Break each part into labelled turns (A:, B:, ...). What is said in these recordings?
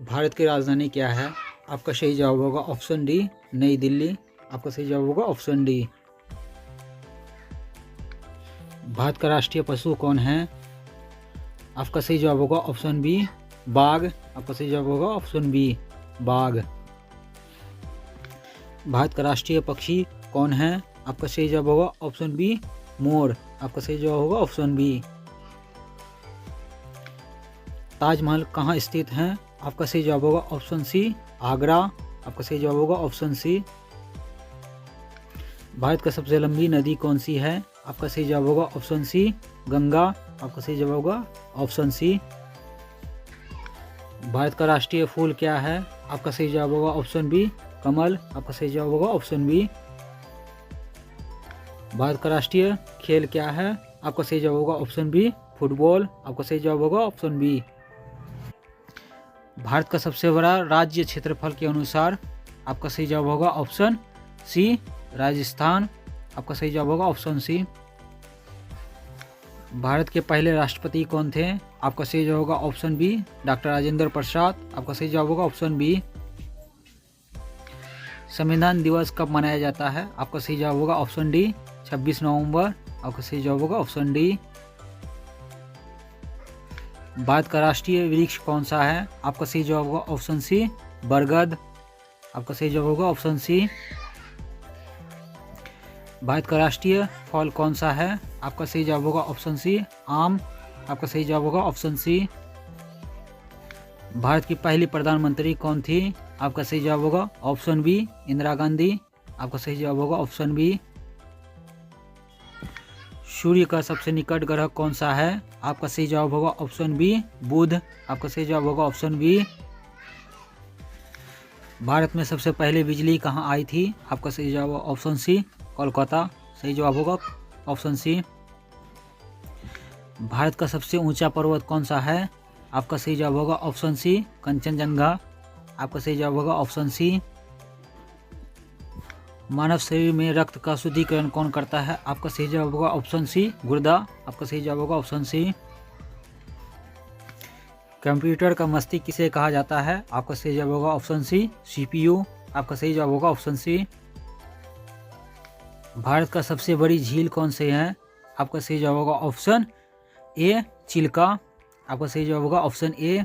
A: भारत की राजधानी क्या है? आपका सही जवाब होगा ऑप्शन डी, नई दिल्ली। आपका सही जवाब होगा ऑप्शन डी। भारत का राष्ट्रीय पशु कौन है? आपका सही जवाब होगा ऑप्शन बी, बाघ। आपका सही जवाब होगा ऑप्शन बी, बाघ। भारत का राष्ट्रीय पक्षी कौन है? आपका सही जवाब होगा ऑप्शन बी, मोर। आपका सही जवाब होगा ऑप्शन बी। ताजमहल कहाँ स्थित है? आपका सही जवाब होगा ऑप्शन सी, आगरा। आपका सही जवाब होगा ऑप्शन सी। भारत का सबसे लंबी नदी कौन सी है? आपका सही जवाब होगा ऑप्शन सी, गंगा। आपका सही जवाब होगा ऑप्शन सी। भारत का राष्ट्रीय फूल क्या है? आपका सही जवाब होगा ऑप्शन बी, कमल। आपका सही जवाब होगा ऑप्शन बी। भारत का राष्ट्रीय खेल क्या है? आपका सही जवाब होगा ऑप्शन बी, फुटबॉल। आपका सही जवाब होगा ऑप्शन बी। भारत का सबसे बड़ा राज्य क्षेत्रफल के अनुसार आपका सही जवाब होगा ऑप्शन सी, राजस्थान। आपका सही जवाब होगा ऑप्शन सी। भारत के पहले राष्ट्रपति कौन थे? आपका सही जवाब होगा option B, doctor Rajendra Prasad. आपका सही जवाब होगा ऑप्शन बी। संविधान दिवस कब मनाया जाता है? आपका सही जवाब होगा ऑप्शन डी, 26 नवंबर। आपका सही जवाब होगा ऑप्शन डी। भारत का राष्ट्रीय वृक्ष कौन सा है? आपका सही जवाब होगा ऑप्शन सी, बरगद। आपका सही जवाब होगा ऑप्शन सी। भारत का राष्ट्रीय फल कौन सा है? आपका सही जवाब होगा ऑप्शन सी, आम। आपका सही जवाब होगा ऑप्शन सी। भारत की पहली प्रधानमंत्री कौन थी? आपका सही जवाब होगा ऑप्शन बी, इंदिरा गांधी। आपका सही जवाब होगा ऑप्शन बी। सूर्य का सबसे निकट ग्रह कौन सा है? आपका सही जवाब होगा ऑप्शन बी, बुध। आपका सही जवाब होगा ऑप्शन बी। भारत में सबसे पहले बिजली कहाँ आई थी? आपका सही जवाब होगा ऑप्शन सी, कोलकाता। सही जवाब होगा ऑप्शन सी। भारत का सबसे ऊंचा पर्वत कौन सा है? आपका सही जवाब होगा ऑप्शन सी, कंचनजंगा। आपका सही जवाब होगा ऑप्शन सी। मानव शरीर में रक्त का शुद्धिकरण कौन करता है? आपका सही जवाब होगा ऑप्शन सी, गुर्दा। आपका सही जवाब होगा ऑप्शन सी। कंप्यूटर का मस्तिष्क किसे कहा जाता है? आपका सही जवाब होगा ऑप्शन सी, सीपीयू। आपका सही जवाब होगा ऑप्शन सी। भारत का सबसे बड़ी झील कौन सी है? आपका सही जवाब होगा ऑप्शन ए, चिल्का। आपका सही जवाब होगा ऑप्शन ए।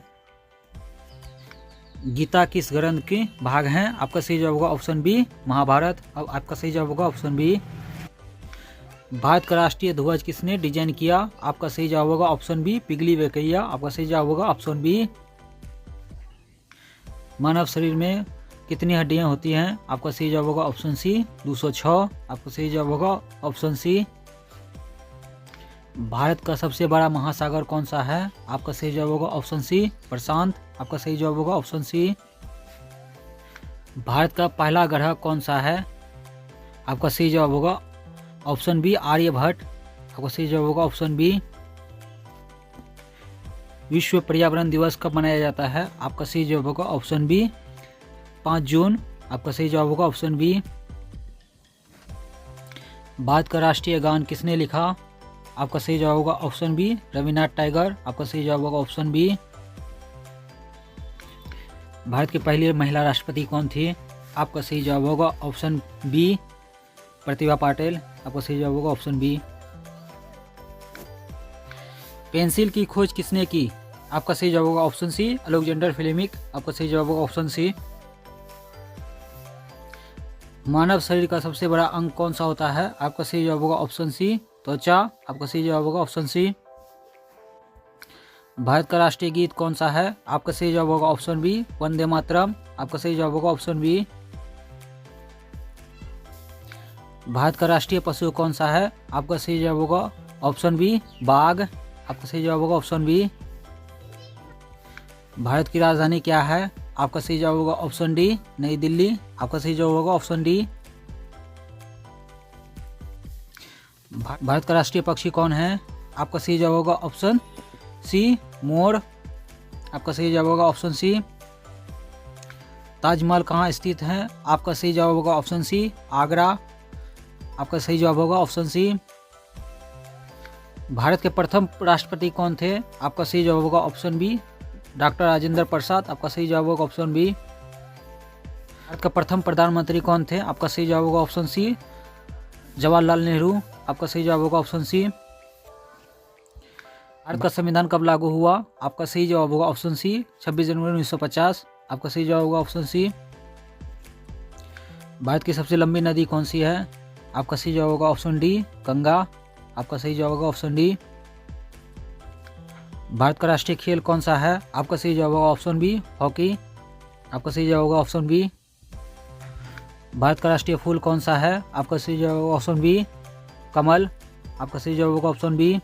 A: गीता किस ग्रंथ के भाग हैं? आपका सही जवाब होगा ऑप्शन बी, महाभारत। अब आपका सही जवाब होगा ऑप्शन बी। भारत का राष्ट्रीय ध्वज किसने डिजाइन किया? आपका सही जवाब होगा ऑप्शन बी, पिगली वेंकैया। आपका सही जवाब होगा ऑप्शन बी। मानव शरीर में कितनी हड्डियां होती हैं? आपका सही जवाब होगा ऑप्शन सी, 206। आपका सही जवाब होगा ऑप्शन सी। भारत का सबसे बड़ा महासागर कौन सा है? आपका सही जवाब होगा ऑप्शन सी, प्रशांत। आपका सही जवाब होगा ऑप्शन सी। भारत का पहला ग्रह कौन सा है? आपका सही जवाब होगा ऑप्शन बी, आर्यभट्ट। आपका सही जवाब होगा ऑप्शन बी। विश्व पर्यावरण दिवस कब मनाया जाता है? आपका सही जवाब होगा ऑप्शन बी, 5 जून। आपका सही जवाब होगा ऑप्शन बी। भारत का राष्ट्रीय गान किसने लिखा? आपका सही जवाब होगा ऑप्शन बी, रविन्द्रनाथ टैगोर। आपका सही जवाब होगा ऑप्शन बी। भारत की पहली महिला राष्ट्रपति कौन थी? आपका सही जवाब होगा ऑप्शन बी, प्रतिभा पाटिल। आपका सही जवाब होगा ऑप्शन बी। पेंसिल की खोज किसने की? आपका सही जवाब होगा ऑप्शन सी, अलेक्जेंडर फ्लेमिंग। आपका सही जवाब होगा ऑप्शन सी। मानव शरीर का सबसे बड़ा अंग कौन सा होता है? आपका सही जवाब होगा ऑप्शन सी, त्वचा। आपका सही जवाब होगा ऑप्शन सी। भारत का राष्ट्रीय गीत कौन सा है? आपका सही जवाब होगा ऑप्शन बी, वंदे मातरम। आपका सही जवाब होगा ऑप्शन बी। भारत का राष्ट्रीय पशु कौन सा है? आपका सही जवाब होगा ऑप्शन बी, बाघ। आपका सही जवाब होगा ऑप्शन बी। भारत की राजधानी क्या है? आपका सही जवाब होगा ऑप्शन डी, नई दिल्ली। आपका सही जवाब होगा ऑप्शन डी। भारत का राष्ट्रीय पक्षी कौन है? आपका सही जवाब होगा ऑप्शन सी, मोर। आपका सही जवाब होगा ऑप्शन सी। ताजमहल कहाँ स्थित है? आपका सही जवाब होगा ऑप्शन सी, आगरा। आपका सही जवाब होगा ऑप्शन सी। भारत के प्रथम राष्ट्रपति कौन थे? आपका सही जवाब होगा option B, doctor Rajendra Prasad, आपका सही जवाब होगा ऑप्शन बी। भारत का प्रथम प्रधानमंत्री कौन थे? आपका सही जवाब होगा ऑप्शन सी, जवाहरलाल नेहरू, आपका सही जवाब होगा ऑप्शन सी। भारत का संविधान कब लागू हुआ? आपका सही जवाब होगा ऑप्शन सी, 26 जनवरी 1950, आपका सही जवाब होगा ऑप्शन सी। भारत की सबसे लंबी नदी कौन सी है? आपका सही जवाब होगा ऑप्शन डी, गंगा, आपका सही जवाब होगा ऑप्शन डी। भारत का राष्ट्रीय खेल कौन सा है? आपका सही जवाब होगा ऑप्शन बी, हॉकी, आपका सही जवाब होगा ऑप्शन बी। भारत का राष्ट्रीय फूल कौन सा है? आपका सही जवाब होगा ऑप्शन बी, कमल, आपका सही जवाब होगा ऑप्शन बी।